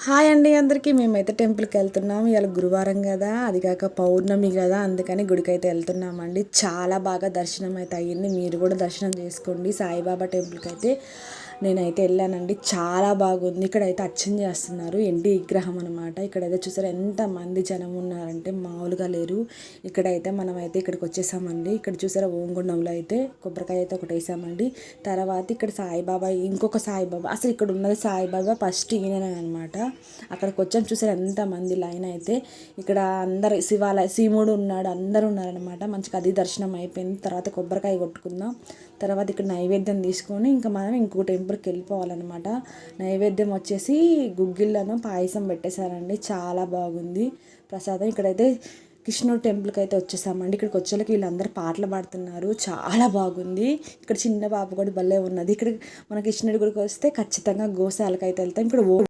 Hi అండి అందరికీ. మేమైతే టెంపుల్కి వెళ్తున్నాము. ఇవాళ గురువారం కదా, అది కాక పౌర్ణమి కదా, అందుకని గుడికి అయితే వెళ్తున్నామండి. చాలా బాగా దర్శనం అయితే అయ్యింది. మీరు కూడా దర్శనం చేసుకోండి. సాయిబాబా టెంపుల్కి అయితే నేనైతే వెళ్ళానండి. చాలా బాగుంది. ఇక్కడైతే అర్చన చేస్తున్నారు. ఎండి విగ్రహం అనమాట. ఇక్కడైతే చూసారు ఎంతమంది జనం ఉన్నారంటే మామూలుగా లేరు. ఇక్కడైతే మనమైతే ఇక్కడికి వచ్చేసామండి. ఇక్కడ చూసారా ఓంగుండంలో అయితే కొబ్బరికాయ అయితే ఒకటి వేసామండి. తర్వాత ఇక్కడ సాయిబాబా, ఇంకొక సాయిబాబా, అసలు ఇక్కడ ఉన్నది సాయిబాబా ఫస్ట్ ఈయన అనమాట. అక్కడికి వచ్చాం. చూసారు ఎంతమంది లైన్ అయితే. ఇక్కడ అందరు శివాలయ శివుడు ఉన్నాడు, అందరు ఉన్నారనమాట. మంచిగా అది దర్శనం అయిపోయింది. తర్వాత కొబ్బరికాయ కొట్టుకుందాం. తర్వాత ఇక్కడ నైవేద్యం తీసుకొని ఇంకా మనం ఇంకో టెంపుల్కి వెళ్ళిపోవాలన్నమాట. నైవేద్యం వచ్చేసి గుగ్గిళ్ళను పాయసం పెట్టేశారండి. చాలా బాగుంది ప్రసాదం. ఇక్కడైతే కృష్ణుడు టెంపుల్కి అయితే వచ్చేసామండి. ఇక్కడికి వచ్చేళ్ళకి వీళ్ళందరూ పాటలు పాడుతున్నారు. చాలా బాగుంది. ఇక్కడ చిన్న పాప కూడా భలే ఉన్నది. ఇక్కడ మన కృష్ణుడి గుడికి వస్తే ఖచ్చితంగా గోశాలకు అయితే వెళ్తాం. ఇక్కడ